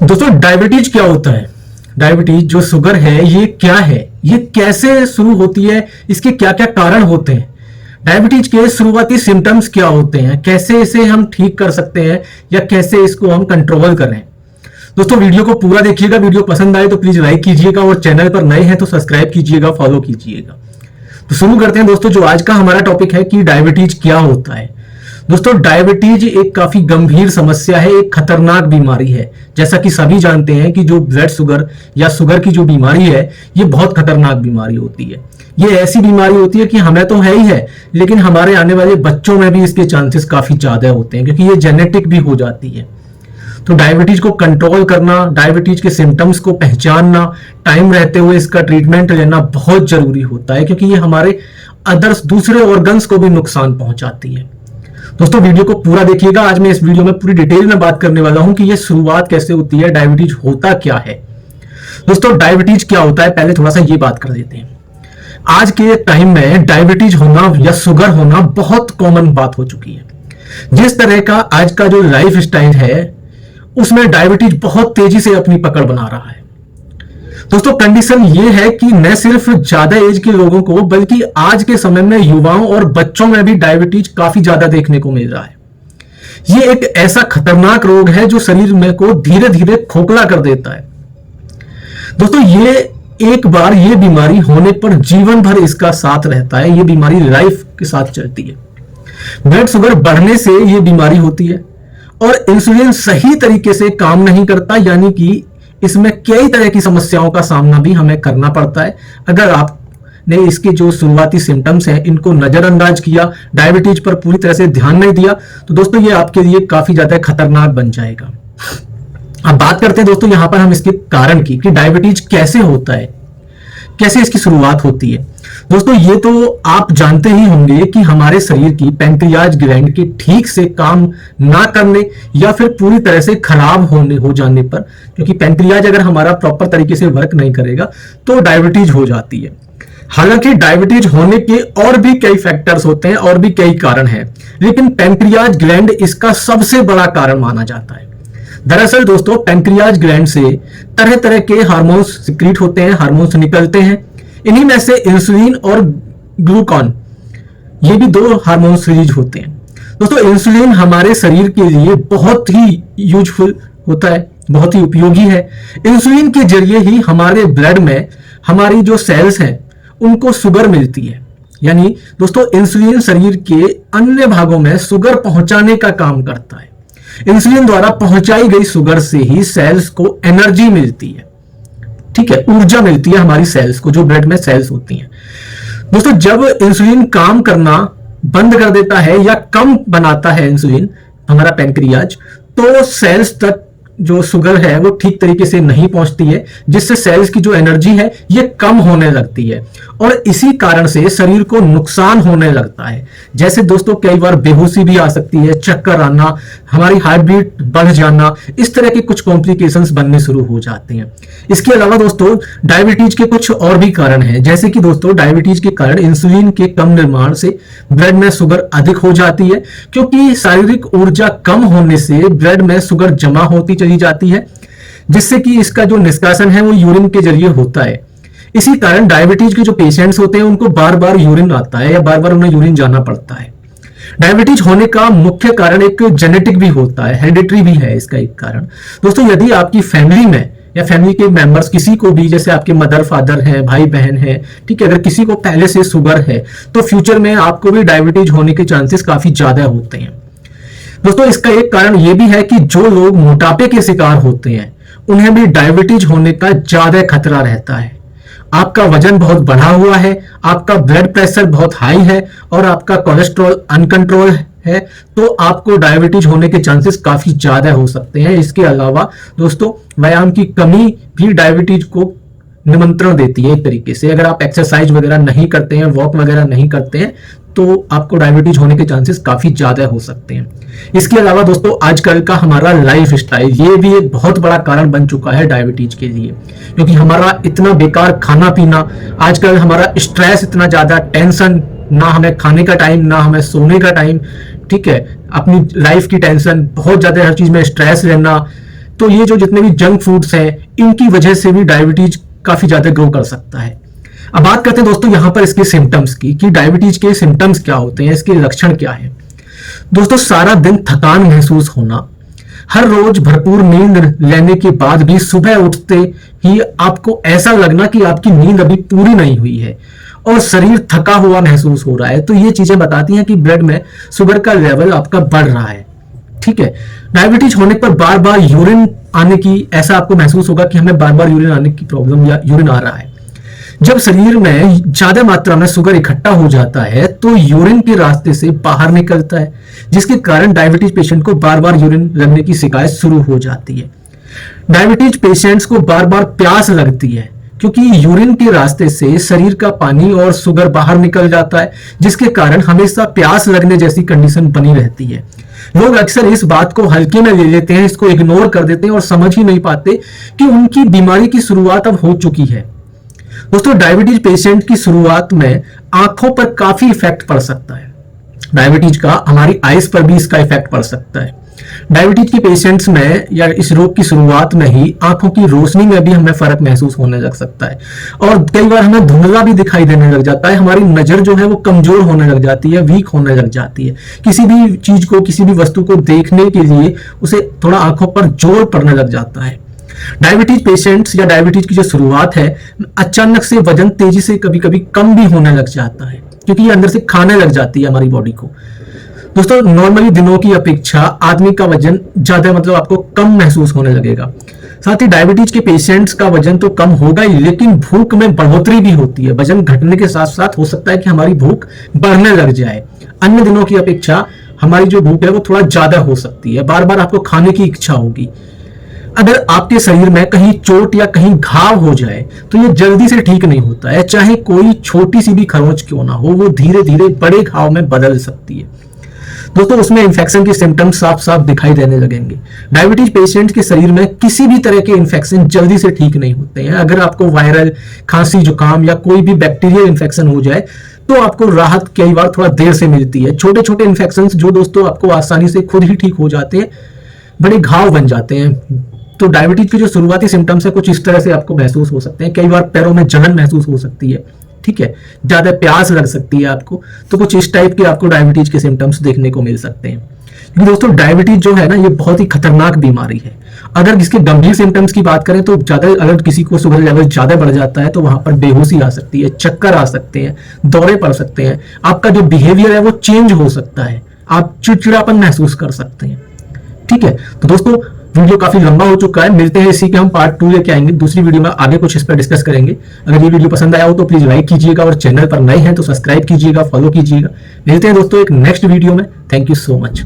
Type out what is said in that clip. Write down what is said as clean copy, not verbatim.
दोस्तों डायबिटीज क्या होता है? डायबिटीज जो शुगर है ये क्या है, ये कैसे शुरू होती है, इसके क्या क्या कारण होते हैं, डायबिटीज के शुरुआती सिम्टम्स क्या होते हैं, कैसे इसे हम ठीक कर सकते हैं या कैसे इसको हम कंट्रोल करें। दोस्तों वीडियो को पूरा देखिएगा। वीडियो पसंद आए तो प्लीज लाइक कीजिएगा और चैनल पर नए हैं तो सब्सक्राइब कीजिएगा, फॉलो कीजिएगा। तो शुरू करते हैं दोस्तों। जो आज का हमारा टॉपिक है कि डायबिटीज क्या होता है। दोस्तों डायबिटीज एक काफी गंभीर समस्या है, एक खतरनाक बीमारी है। जैसा कि सभी जानते हैं कि जो ब्लड शुगर या शुगर की जो बीमारी है ये बहुत खतरनाक बीमारी होती है। ये ऐसी बीमारी होती है कि हमें तो है ही है, लेकिन हमारे आने वाले बच्चों में भी इसके चांसेस काफी ज्यादा होते हैं क्योंकि ये जेनेटिक भी हो जाती है। तो डायबिटीज को कंट्रोल करना, डायबिटीज के सिम्टम्स को पहचानना, टाइम रहते हुए इसका ट्रीटमेंट लेना बहुत जरूरी होता है क्योंकि ये हमारे अदर्स दूसरे ऑर्गन्स को भी नुकसान पहुंचाती है। दोस्तों वीडियो को पूरा देखिएगा। आज मैं इस वीडियो में पूरी डिटेल में बात करने वाला हूं कि ये शुरुआत कैसे होती है, डायबिटीज होता क्या है। दोस्तों डायबिटीज क्या होता है पहले थोड़ा सा ये बात कर देते हैं। आज के टाइम में डायबिटीज होना या शुगर होना बहुत कॉमन बात हो चुकी है। जिस तरह का आज का जो लाइफ स्टाइल है उसमें डायबिटीज बहुत तेजी से अपनी पकड़ बना रहा है। दोस्तों कंडीशन ये है कि न सिर्फ ज्यादा एज के लोगों को बल्कि आज के समय में युवाओं और बच्चों में भी डायबिटीज काफी ज्यादा देखने को मिल रहा है। ये एक ऐसा खतरनाक रोग है जो शरीर में को धीरे धीरे खोखला कर देता है। दोस्तों ये एक बार ये बीमारी होने पर जीवन भर इसका साथ रहता है। ये बीमारी लाइफ के साथ चलती है। ब्लड शुगर बढ़ने से ये बीमारी होती है और इंसुलिन सही तरीके से काम नहीं करता, यानी कि इसमें कई तरह की समस्याओं का सामना भी हमें करना पड़ता है। अगर आपने इसके जो शुरुआती सिम्टम्स हैं इनको नजरअंदाज किया, डायबिटीज पर पूरी तरह से ध्यान नहीं दिया, तो दोस्तों ये आपके लिए काफी ज्यादा खतरनाक बन जाएगा। अब बात करते हैं दोस्तों यहां पर हम इसके कारण की कि डायबिटीज कैसे होता है, कैसे इसकी शुरुआत होती है। दोस्तों ये तो आप जानते ही होंगे कि हमारे शरीर की पैंक्रियाज ग्लैंड के ठीक से काम ना करने या फिर पूरी तरह से खराब हो जाने पर, क्योंकि पैंक्रियाज अगर हमारा प्रॉपर तरीके से वर्क नहीं करेगा तो डायबिटीज हो जाती है। हालांकि डायबिटीज होने के और भी कई फैक्टर्स होते हैं और भी कई कारण हैं, लेकिन पैंक्रियाज ग्लैंड इसका सबसे बड़ा कारण माना जाता है। दरअसल दोस्तों पैंक्रियाज ग्लैंड से तरह तरह के हार्मोन्स सिक्रीट होते हैं, हार्मोन्स निकलते हैं। इन्हीं में से इंसुलिन और ग्लूकान ये भी दो हार्मोन्स रिलीज होते हैं। दोस्तों इंसुलिन हमारे शरीर के लिए बहुत ही यूजफुल होता है, बहुत ही उपयोगी है। इंसुलिन के जरिए ही हमारे ब्लड में हमारी जो सेल्स हैं उनको शुगर मिलती है। यानी दोस्तों इंसुलिन शरीर के अन्य भागों में शुगर पहुंचाने का काम करता है। इंसुलिन द्वारा पहुंचाई गई शुगर से ही सेल्स को एनर्जी मिलती है, ठीक है, ऊर्जा मिलती है हमारी सेल्स को, जो ब्लड में सेल्स होती हैं। दोस्तों जब इंसुलिन काम करना बंद कर देता है या कम बनाता है इंसुलिन हमारा पैंक्रियाज, तो सेल्स तक जो शुगर है वो ठीक तरीके से नहीं पहुंचती है, जिससे सेल्स की जो एनर्जी है ये कम होने लगती है और इसी कारण से शरीर को नुकसान होने लगता है। जैसे दोस्तों कई बार बेहोशी भी आ सकती है, चक्कर आना, हमारी हार्ट बीट बढ़ जाना, इस तरह के कुछ कॉम्प्लिकेशंस बनने शुरू हो जाते हैं। इसके अलावा दोस्तों डायबिटीज के कुछ और भी कारण हैं, जैसे कि दोस्तों डायबिटीज के कारण इंसुलिन के कम निर्माण से ब्लड में शुगर अधिक हो जाती है, क्योंकि शारीरिक ऊर्जा कम होने से ब्लड में शुगर जमा होती चली जाती है, जिससे कि इसका जो निष्कासन है वो यूरिन के जरिए होता है। इसी कारण डायबिटीज के जो पेशेंट्स होते हैं उनको बार बार यूरिन आता है या बार बार उन्हें यूरिन जाना पड़ता है। डायबिटीज होने का मुख्य कारण एक जेनेटिक भी होता है, हेरिडिटरी भी है इसका एक कारण। दोस्तों यदि आपकी फैमिली में या फैमिली के मेंबर्स किसी को भी, जैसे आपके मदर फादर हैं, भाई बहन है, ठीक है, अगर किसी को पहले से शुगर है तो फ्यूचर में आपको भी डायबिटीज होने के चांसेस काफी ज्यादा होते हैं। दोस्तों इसका एक कारण यह भी है कि जो लोग मोटापे के शिकार होते हैं उन्हें भी डायबिटीज होने का ज्यादा खतरा रहता है। आपका वजन बहुत बढ़ा हुआ है, आपका ब्लड प्रेशर बहुत हाई है और आपका कोलेस्ट्रॉल अनकंट्रोल है, तो आपको डायबिटीज होने के चांसेस काफी ज्यादा हो सकते हैं। इसके अलावा दोस्तों व्यायाम की कमी भी डायबिटीज को निमंत्रण देती है एक तरीके से। अगर आप एक्सरसाइज वगैरह नहीं करते हैं, वॉक वगैरह नहीं करते हैं, तो आपको डायबिटीज होने के चांसेस काफी ज्यादा हो सकते हैं। इसके अलावा दोस्तों आजकल का हमारा लाइफ स्टाइल ये भी एक बहुत बड़ा कारण बन चुका है डायबिटीज के लिए, क्योंकि हमारा इतना बेकार खाना पीना, आजकल हमारा स्ट्रेस इतना ज्यादा, टेंशन, ना हमें खाने का टाइम ना हमें सोने का टाइम, ठीक है, अपनी लाइफ की टेंशन, बहुत ज्यादा हर चीज में स्ट्रेस रहना, तो ये जो जितने भी जंक फूड्स हैं इनकी वजह से भी डायबिटीज काफी ज्यादा ग्रो कर सकता है। अब बात करते हैं दोस्तों यहाँ पर इसके सिम्टम्स की, कि डायबिटीज के सिम्टम्स क्या होते हैं, इसके लक्षण क्या है। दोस्तों सारा दिन थकान महसूस होना, हर रोज भरपूर नींद लेने के बाद भी सुबह उठते ही आपको ऐसा लगना कि आपकी नींद अभी पूरी नहीं हुई है और शरीर थका हुआ महसूस हो रहा है, तो ये चीजें बताती हैं कि ब्लड में शुगर का लेवल आपका बढ़ रहा है। ठीक है, डायबिटीज होने पर बार बार यूरिन आने की, ऐसा आपको महसूस होगा कि हमें बार बार यूरिन आने की प्रॉब्लम या यूरिन आ रहा है। जब शरीर में ज्यादा मात्रा में शुगर इकट्ठा हो जाता है तो यूरिन के रास्ते से बाहर निकलता है, जिसके कारण डायबिटीज पेशेंट को बार बार यूरिन लगने की शिकायत शुरू हो जाती है। डायबिटीज पेशेंट्स को बार बार प्यास लगती है क्योंकि यूरिन के रास्ते से शरीर का पानी और शुगर बाहर निकल जाता है, जिसके कारण हमेशा प्यास लगने जैसी कंडीशन बनी रहती है। लोग अक्सर इस बात को हल्के में ले लेते हैं, इसको इग्नोर कर देते हैं और समझ ही नहीं पाते कि उनकी बीमारी की शुरुआत अब हो चुकी है। दोस्तों डायबिटीज पेशेंट की शुरुआत में आंखों पर काफी इफेक्ट पड़ सकता है। डायबिटीज का हमारी आईज पर भी इसका इफेक्ट पड़ सकता है। डायबिटीज के पेशेंट्स में या इस रोग की शुरुआत में ही आंखों की रोशनी में भी हमें फर्क महसूस होने लग सकता है और कई बार हमें धुंधला भी दिखाई देने लग जाता है। हमारी नजर जो है वो कमजोर होने लग जाती है, वीक होने लग जाती है। किसी भी चीज को, किसी भी वस्तु को देखने के लिए उसे थोड़ा आंखों पर जोर पड़ने लग जाता है। डायबिटीज पेशेंट्स या डायबिटीज की जो शुरुआत है, अचानक से वजन तेजी से कभी कभी कम भी होने लग जाता है क्योंकि ये अंदर से खाने लग जाती है हमारी बॉडी को। दोस्तों नॉर्मली दिनों की अपेक्षा आदमी का वजन ज्यादा, मतलब आपको कम महसूस होने लगेगा। साथ ही डायबिटीज के पेशेंट्स का वजन तो कम होगा ही, लेकिन भूख में बढ़ोतरी भी होती है। वजन घटने के साथ साथ हो सकता है कि हमारी भूख बढ़ने लग जाए। अन्य दिनों की अपेक्षा हमारी जो भूख है वो थोड़ा ज्यादा हो सकती है, बार बार आपको खाने की इच्छा होगी। अगर आपके शरीर में कहीं चोट या कहीं घाव हो जाए तो ये जल्दी से ठीक नहीं होता है, चाहे कोई छोटी सी भी खरोंच क्यों ना हो, वो धीरे धीरे बड़े घाव में बदल सकती है। दोस्तों उसमें इन्फेक्शन के सिम्टम्स साफ साफ दिखाई देने लगेंगे। डायबिटीज पेशेंट के शरीर में किसी भी तरह के इन्फेक्शन जल्दी से ठीक नहीं होते हैं। अगर आपको वायरल खांसी, जुकाम या कोई भी बैक्टीरियल इन्फेक्शन हो जाए तो आपको राहत कई बार थोड़ा देर से मिलती है। छोटे छोटे इन्फेक्शन जो दोस्तों आपको आसानी से खुद ही ठीक हो जाते हैं, बड़े घाव बन जाते हैं। तो डायबिटीज के जो शुरुआती सिम्टम्स है कुछ इस तरह से आपको महसूस हो सकते हैं। कई बार पैरों में जलन महसूस हो सकती है, ठीक है, ज्यादा प्यास लग सकती है आपको, तो कुछ इस टाइप के आपको डायबिटीज के सिम्टम्स देखने को मिल सकते हैं। क्योंकि दोस्तों डायबिटीज जो है ना, ये बहुत ही खतरनाक बीमारी है। अगर इसके गंभीर सिम्टम्स की बात करें तो ज्यादा, अगर किसी को शुगर लेवल ज्यादा बढ़ जाता है तो वहां पर बेहोशी आ सकती है, चक्कर आ सकते हैं, दौरे पड़ सकते हैं, आपका जो बिहेवियर है वो चेंज हो सकता है, आप चिड़चिड़ापन महसूस कर सकते हैं। ठीक है, तो दोस्तों वीडियो काफी लंबा हो चुका है, मिलते हैं इसी के हम पार्ट 2 लेके आएंगे। दूसरी वीडियो में आगे कुछ इस पर डिस्कस करेंगे। अगर ये वीडियो पसंद आया हो तो प्लीज लाइक कीजिएगा और चैनल पर नए हैं तो सब्सक्राइब कीजिएगा, फॉलो कीजिएगा। मिलते हैं दोस्तों एक नेक्स्ट वीडियो में। Thank you so much.